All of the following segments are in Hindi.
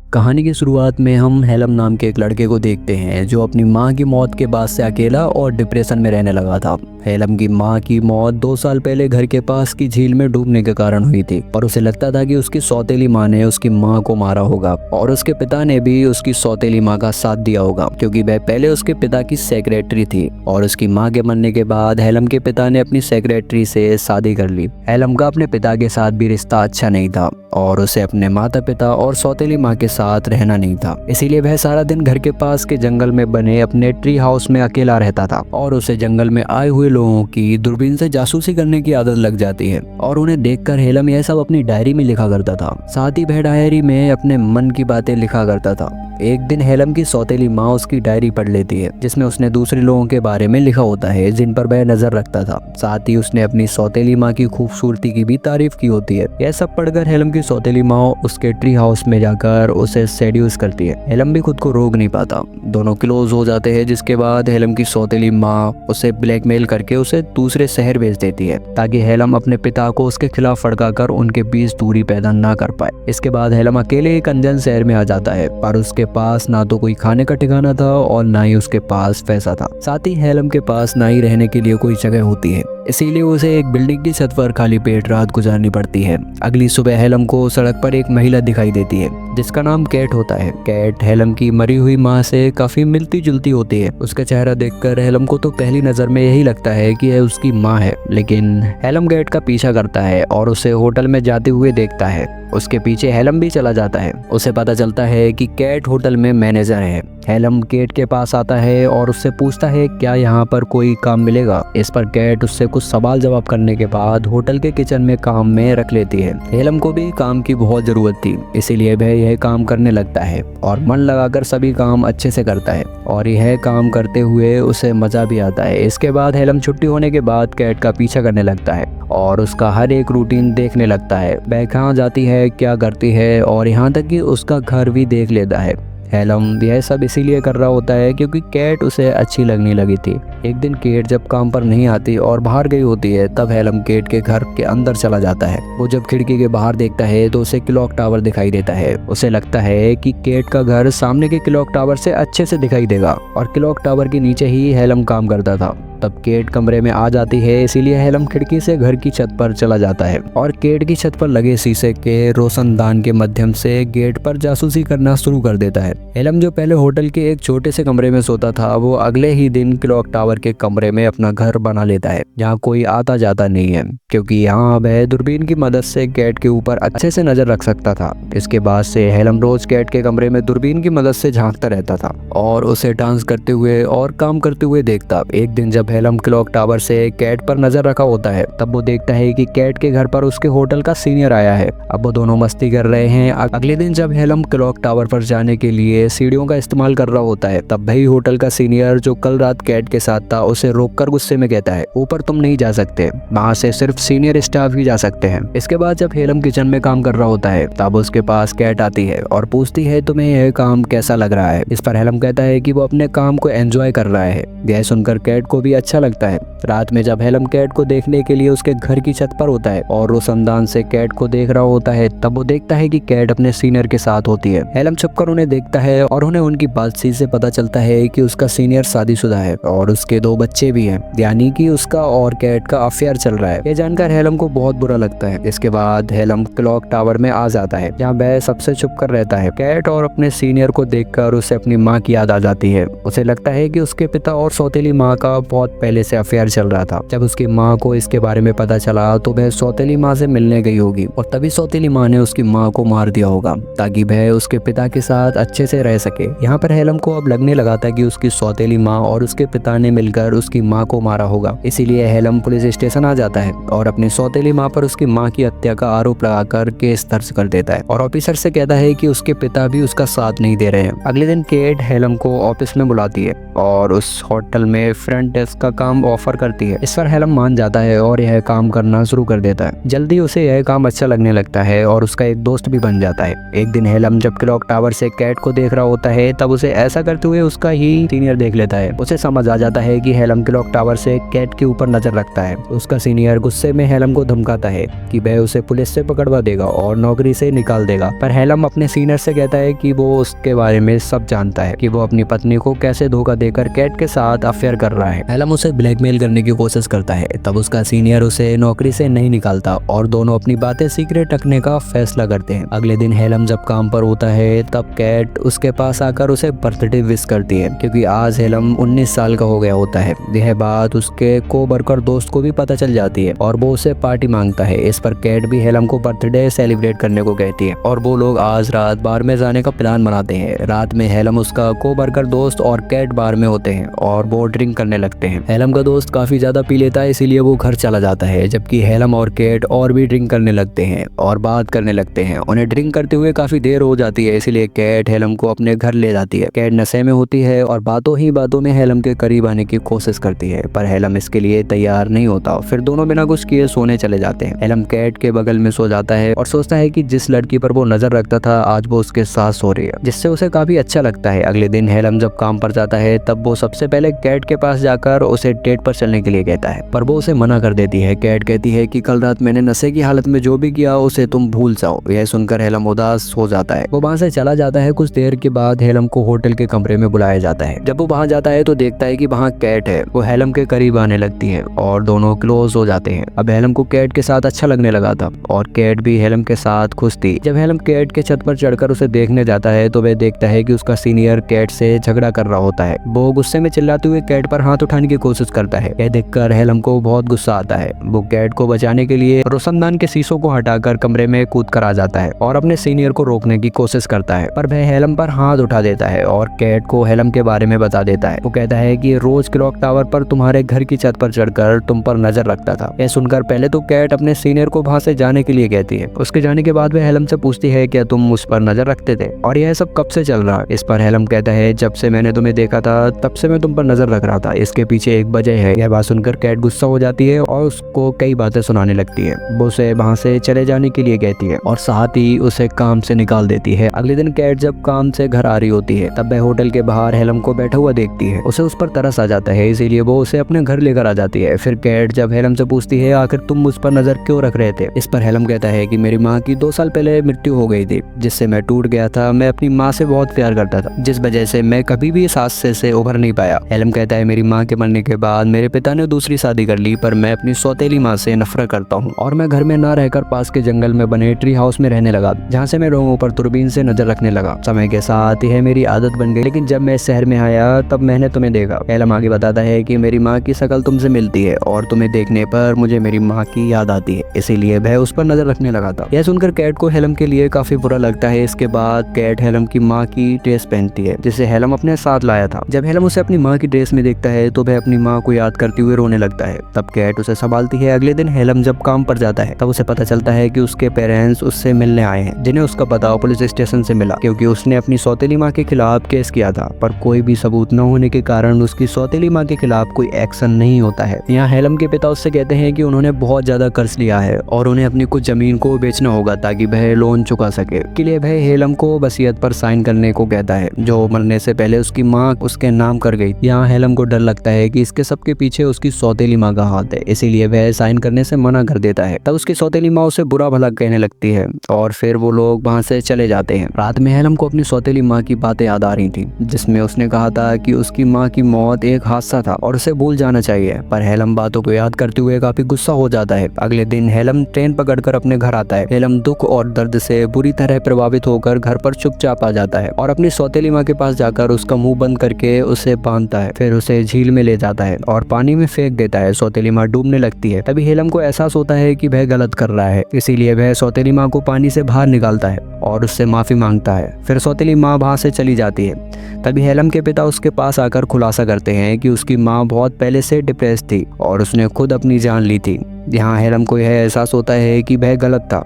कहानी की शुरुआत में हम हेलम नाम के एक लड़के को देखते हैं जो अपनी मां की मौत के बाद से अकेला और डिप्रेशन में रहने लगा था। हेलम की मां की मौत 2 साल पहले घर के पास की झील में डूबने के कारण हुई थी और उसे लगता था कि उसकी सौतेली मां ने उसकी मां को मारा होगा और उसके पिता ने भी उसकी सौतेली मां का साथ दिया होगा क्योंकि वह पहले उसके पिता की सेक्रेटरी थी और उसकी मां के मरने के बाद हेलम के पिता ने अपनी सेक्रेटरी से शादी कर ली। हेलम का अपने पिता के साथ भी रिश्ता अच्छा नहीं था और उसे अपने माता पिता और सौतेली मां के साथ रहना नहीं था, इसीलिए वह सारा दिन घर के पास के जंगल में बने अपने ट्री हाउस में अकेला रहता था और उसे जंगल में आए हुए लोगों की दूरबीन से जासूसी करने की आदत लग जाती है और उन्हें देखकर हेलम यह सब अपनी डायरी में लिखा करता था। साथ ही वह डायरी में अपने मन की बातें लिखा करता था। एक दिन हेलम की सौतेली माँ उसकी डायरी पढ़ लेती है जिसमें उसने दूसरे लोगों के बारे में लिखा होता है जिन पर वह नजर रखता था। साथ ही उसने अपनी सौतेली माँ की खूबसूरती की भी तारीफ की होती है। यह सब पढ़कर हेलम की सौतेली माँ उसके ट्री हाउस में जाकर उसे सेड्यूस करती है। हेलम भी खुद को रोक नहीं पाता। दोनों क्लोज हो जाते हैं जिसके बाद हेलम की सौतेली माँ उसे ब्लैकमेल करके उसे दूसरे शहर भेज देती है ताकि हेलम अपने पिता को उसके खिलाफ फड़काकर उनके बीच दूरी पैदा ना कर पाए। इसके बाद हेलम अकेले एक अनजान शहर में आ जाता है पर उसके पास ना तो कोई खाने का ठिकाना था और ना ही उसके पास पैसा था। साथ ही हेलम के पास ना ही रहने के लिए कोई जगह होती है, इसीलिए उसे एक बिल्डिंग की छत पर खाली पेट रात गुजारनी पड़ती है। अगली सुबह हेलम को सड़क पर एक महिला दिखाई देती है जिसका नाम कैट होता है। कैट हेलम की मरी हुई माँ से काफी मिलती जुलती होती है। उसका चेहरा देखकर हेलम को तो पहली नजर में यही लगता है कि यह उसकी माँ है, लेकिन हेलम कैट का पीछा करता है और उसे होटल में जाते हुए देखता है। उसके पीछे हेलम भी चला जाता है। उसे पता चलता है कि कैट होटल में मैनेजर है। हेलम कैट के पास आता है और उससे पूछता है क्या यहाँ पर कोई काम मिलेगा। इस पर कैट उससे कुछ सवाल जवाब करने के बाद होटल के किचन में काम में रख लेती है। हेलम को भी काम की बहुत जरूरत थी, इसीलिए वह यह काम करने लगता है और मन लगाकर सभी काम अच्छे से करता है और यह काम करते हुए उसे मजा भी आता है। इसके बाद हेलम छुट्टी होने के बाद कैट का पीछा करने लगता है और उसका हर एक रूटीन देखने लगता है। वह कहाँ जाती है, क्या करती है और यहाँ तक कि उसका घर भी देख लेता है। हेलम यह सब इसीलिए कर रहा होता है क्योंकि कैट उसे अच्छी लगने लगी थी। एक दिन कैट जब काम पर नहीं आती और बाहर गई होती है तब हेलम कैट के घर के अंदर चला जाता है। वो जब खिड़की के बाहर देखता है तो उसे क्लॉक टावर दिखाई देता है। उसे लगता है कि कैट का घर सामने के क्लॉक टावर से अच्छे से दिखाई देगा और क्लॉक टावर के नीचे ही हेलम काम करता था। तब कैट कमरे में आ जाती है, इसीलिए हेलम खिड़की से घर की छत पर चला जाता है और कैट की छत पर लगे शीशे के रोशनदान के माध्यम से गेट पर जासूसी करना शुरू कर देता है। हेलम जो पहले होटल के एक छोटे से कमरे में सोता था वो अगले ही दिन क्लॉक टावर के कमरे में अपना घर बना लेता है जहाँ कोई आता जाता नहीं है क्योंकि यहाँ वह दूरबीन की मदद से कैट के ऊपर अच्छे से नजर रख सकता था। इसके बाद से हेलम रोज कैट के कमरे में दूरबीन की मदद से झांकता रहता था और उसे डांस करते हुए और काम करते हुए देखता। एक दिन जब हेलम क्लॉक टावर से कैट पर नजर रखा होता है तब वो देखता है कि कैट के घर पर उसके होटल का सीनियर आया है। अब वो दोनों मस्ती कर रहे हैं। अगले दिन जब हेलम क्लॉक टावर पर जाने के लिए सीढ़ियों का इस्तेमाल कर रहा होता है तब वही होटल का सीनियर जो कल रात कैट के साथ था उसे रोककर गुस्से में कहता है ऊपर तुम नहीं जा सकते, वहाँ से सिर्फ सीनियर स्टाफ ही जा सकते हैं। इसके बाद जब हेलम किचन में काम कर रहा होता है तब उसके पास कैट आती है और पूछती है तुम्हें यह काम कैसा लग रहा है। इस पर हेलम कहता है कि वो अपने काम को एंजॉय कर रहा है। यह सुनकर कैट को भी अच्छा लगता है। रात में जब हेलम कैट को देखने के लिए उसके घर की छत पर होता है और रोशनदान से कैट को देख रहा होता है तब वो देखता है कि कैट अपने सीनियर के साथ होती है। हेलम छुपकर उन्हें देखता है और उन्हें उनकी बातचीत से पता चलता है कि उसका सीनियर शादीशुदा है और उसके 2 बच्चे भी हैं, यानी कि उसका और कैट का अफेयर चल रहा है। यह जानकर हेलम को बहुत बुरा लगता है। इसके बाद हेलम क्लॉक टावर में आ जाता है जहाँ वह सबसे छुप कर रहता है। कैट और अपने सीनियर को देखकर उसे अपनी माँ की याद आ जाती है। उसे लगता है कि उसके पिता और सौतेली माँ का बहुत पहले से अफेयर चल रहा था। जब उसकी माँ को इसके बारे में पता चला तो वह सौतेली माँ से मिलने गई होगी और तभी सौतेली माँ ने उसकी माँ को मार दिया होगा ताकि वह उसके पिता के साथ अच्छे से रह सके। यहाँ पर हेलम को अब लगने लगा था कि उसकी सौतेली माँ और उसके पिता ने मिलकर उसकी माँ को मारा होगा। इसीलिए हेलम पुलिस स्टेशन आ जाता है और अपनी सौतेली माँ पर उसकी माँ की हत्या का आरोप लगाकर केस दर्ज कर देता है और ऑफिसर से कहता है कि उसके पिता भी उसका साथ नहीं दे रहे हैं। अगले दिन केट हेलम को ऑफिस में बुलाती है और उस होटल में फ्रंट डेस्क उसका काम ऑफर करती है। इस पर हेलम मान जाता है और यह काम करना शुरू कर देता है। जल्दी उसे यह काम अच्छा लगने लगता है और उसका एक दोस्त भी बन जाता है। एक दिन हेलम जब क्लॉक टावर से कैट को देख रहा होता है तब उसे ऐसा करते हुए उसका ही सीनियर देख लेता है। उसे समझ आ जाता है कि हेलम क्लॉक टावर से कैट के ऊपर नजर रखता है। उसका सीनियर गुस्से में हेलम को धमकाता है कि वह उसे पुलिस से पकड़वा देगा और नौकरी से निकाल देगा। पर हेलम अपने सीनियर से कहता है कि वो उसके बारे में सब जानता है, कि वो अपनी पत्नी को कैसे धोखा देकर कैट के साथ अफेयर कर रहा है। हेलम उसे ब्लैकमेल करने की कोशिश करता है। तब उसका सीनियर उसे नौकरी से नहीं निकालता और दोनों अपनी बातें सीक्रेट रखने का फैसला करते हैं। अगले दिन हेलम जब काम पर होता है तब कैट उसके पास आकर उसे बर्थडे विश करती है, क्योंकि आज हेलम 19 साल का हो गया होता है। यह बात उसके को-वर्कर दोस्त को भी पता चल जाती है और वो उसे पार्टी मांगता है। इस पर कैट भी हेलम को बर्थडे सेलिब्रेट करने को कहती है और वो लोग आज रात बार में जाने का प्लान बनाते हैं। रात में हेलम, उसका को-वर्कर दोस्त और कैट बार में होते हैं और वो ड्रिंक करने लगते हैं। हेलम का दोस्त काफी ज्यादा पी लेता है, इसीलिए वो घर चला जाता है, जबकि हेलम और कैट और भी ड्रिंक करने लगते हैं और बात करने लगते हैं। उन्हें ड्रिंक करते हुए काफी देर हो जाती है, इसलिए कैट हेलम को अपने घर ले जाती है। कैट नशे में होती है और बातों ही बातों में हेलम के करीब आने की कोशिश करती है, पर हेलम इसके लिए तैयार नहीं होता। फिर दोनों बिना कुछ किए सोने चले जाते हैं। हेलम कैट के बगल में सो जाता है और सोचता है कि जिस लड़की पर वो नजर रखता था आज वो उसके साथ सो रही है, जिससे उसे काफी अच्छा लगता है। अगले दिन हेलम जब काम पर जाता है तब वो सबसे पहले कैट के पास जाकर उसे डेट पर चलने के लिए कहता है, पर वो उसे मना कर देती है। कैट कहती है कि कल रात मैंने नशे की हालत में जो भी किया उसे तुम भूल जाओ। यह सुनकर हेलम उदास हो जाता है। वो वहाँ से चला जाता है। कुछ देर के बाद हेलम को होटल के कमरे में बुलाया जाता है। जब वो वहाँ जाता है तो देखता है कि वहाँ कैट है। वो हेलम के करीब आने लगती है और दोनों क्लोज हो जाते हैं। अब हेलम को कैट के साथ अच्छा लगने लगा था और कैट भी हेलम के साथ खुश थी। जब हेलम कैट के छत पर चढ़कर उसे देखने जाता है तो वह देखता है कि उसका सीनियर कैट से झगड़ा कर रहा होता है। वो गुस्से में चिल्लाते हुए कैट पर हाथ उठाने की कोशिश करता है। यह देखकर हेलम को बहुत गुस्सा आता है। वो कैट को बचाने के लिए रोशनदान के शीशों को हटाकर कमरे में कूद कर आ जाता है और अपने सीनियर को रोकने की कोशिश करता है, पर वह हेलम पर हाथ उठा देता है और कैट को हेलम के बारे में बता देता है। वो कहता है कि रोज क्लॉक टावर पर तुम्हारे घर की छत पर चढ़कर तुम पर नजर रखता था। यह सुनकर पहले तो कैट अपने सीनियर को वहां से जाने के लिए कहती है। उसके जाने के बाद वह हेलम से पूछती है क्या तुम उस पर नजर रखते थे और यह सब कब से चल रहा है। इस पर हेलम कहता है जब से मैंने तुम्हें देखा था तब से मैं तुम पर नजर रख रहा था, इसके पीछे एक वजह है। यह बात सुनकर कैट गुस्सा हो जाती है और उसको कई बातें सुनाने लगती है। वो उसे वहां से चले जाने के लिए कहती है और साथ ही उसे काम से निकाल देती है। अगले दिन कैट जब काम से घर आ रही होती है तब वह होटल के बाहर हेलम को बैठा हुआ देखती है। उसे उस पर तरस आ जाता है, इसीलिए वो उसे अपने घर लेकर आ जाती है। फिर कैट जब हेलम से पूछती है आखिर तुम मुझ पर नजर क्यों रख रहे थे। इस पर हेलम कहता है कि मेरी माँ की 2 साल पहले मृत्यु हो गई थी, जिससे मैं टूट गया था। मैं अपनी माँ से बहुत प्यार करता था, जिस वजह से मैं कभी भी इस हादसे से उभर नहीं पाया। हेलम कहता है मेरी माँ के मरने के बाद मेरे पिता ने दूसरी शादी कर ली, पर मैं अपनी सौतेली माँ से नफरत करता हूँ और मैं घर में ना रहकर पास के जंगल में बने ट्री हाउस में रहने लगा, जहाँ से मैं लोगों पर दूरबीन से नजर रखने लगा। समय के साथ यह मेरी आदत बन गई, लेकिन जब मैं शहर में आया तब मैंने तुम्हें देखा। हेलम आगे बताता है कि मेरी माँ की शक्ल तुमसे मिलती है और तुम्हें देखने पर मुझे मेरी माँ की याद आती है, इसीलिए वह उस पर नजर रखने लगा था। यह सुनकर कैट को हेलम के लिए काफी बुरा लगता है। इसके बाद कैट हेलम की माँ की ड्रेस पहनती है, जिसे हेलम अपने साथ लाया था। जब हेलम उसे अपनी माँ की ड्रेस में देखता है तो वह अपनी माँ को याद करते हुए रोने लगता है। तब कैट उसे संभालती है। अगले दिन हेलम जब काम पर जाता है तब उसे पता चलता है कि उसके पेरेंट्स उससे मिलने आए हैं, जिन्हें उसका पता पुलिस स्टेशन से मिला, क्योंकि उसने अपनी सौतेली माँ के खिलाफ केस किया था। पर कोई भी सबूत न होने के कारण उसकी सौतेली माँ के खिलाफ कोई एक्शन नहीं होता है। यहाँ हेलम के पिता उससे कहते हैं कि उन्होंने बहुत ज्यादा कर्ज लिया है और उन्हें अपनी कुछ जमीन को बेचना होगा ताकि वह लोन चुका सके। के लिए वह हेलम को वसीयत पर साइन करने को कहता है, जो मरने से पहले उसकी माँ उसके नाम कर गई। यहाँ हेलम को डर लगता है कि इसके सबके पीछे उसकी सौतेली माँ का हाथ है, इसीलिए वह साइन करने से मना कर देता है। तब उसकी सौतेली माँ उसे बुरा भला कहने लगती है और फिर वो लोग वहाँ से चले जाते हैं। रात में हेलम को अपनी सौतेली माँ की बातें याद आ रही थी, जिसमें उसने कहा था कि उसकी माँ की मौत एक हादसा था और उसे भूल जाना चाहिए। पर हेलम बातों को याद करते हुए काफी गुस्सा हो जाता है। अगले दिन हेलम ट्रेन पकड़कर अपने घर आता है। हेलम दुख और दर्द से बुरी तरह प्रभावित होकर घर पर चुपचाप आ जाता है और अपनी सौतेली माँ के पास जाकर उसका मुंह बंद करके उसे बांधता है। फिर उसे झील में ले जाता है और पानी में फेंक देता है। सौतेली माँ डूबने लगती है। तभी हेलम को एहसास होता है कि वह गलत कर रहा है, इसीलिए वह सौतेली माँ को पानी से बाहर निकालता है और उससे माफी मांगता है। फिर सौतेली माँ वहाँ से चली जाती है। तभी हेलम के पिता उसके पास आकर खुलासा करते हैं कि उसकी माँ बहुत पहले से डिप्रेस थी और उसने खुद अपनी जान ली थी। यहाँ हेलम को यह एहसास होता है कि वह गलत था।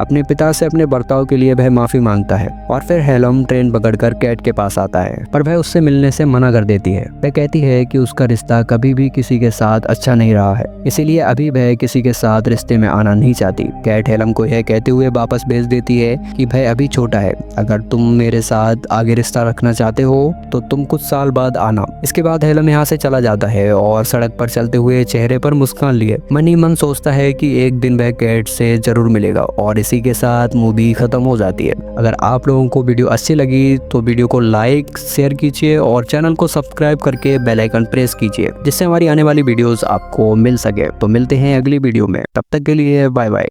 अपने पिता से अपने बर्ताव के लिए वह माफ़ी मांगता है और फिर हेलम ट्रेन पकड़कर कैट के पास आता है, पर वह उससे मिलने से मना कर देती है। वह कहती है कि उसका रिश्ता कभी भी किसी के साथ अच्छा नहीं रहा है, इसीलिए अभी वह किसी के साथ रिश्ते में आना नहीं चाहती। कैट हेलम को यह कहते हुए वापस भेज देती है कि वह अभी छोटा है, अगर तुम मेरे साथ आगे रिश्ता रखना चाहते हो तो तुम कुछ साल बाद आना। इसके बाद हेलम यहाँ से चला जाता है और सड़क पर चलते हुए चेहरे पर मुस्कान लिए मन ही मन सोचता है कि एक दिन वह कैट से जरूर मिलेगा। और इसी के साथ मूवी खत्म हो जाती है। अगर आप लोगों को वीडियो अच्छी लगी तो वीडियो को लाइक शेयर कीजिए और चैनल को सब्सक्राइब करके बेल आइकन प्रेस कीजिए, जिससे हमारी आने वाली वीडियोस आपको मिल सके। तो मिलते हैं अगली वीडियो में, तब तक के लिए बाय बाय।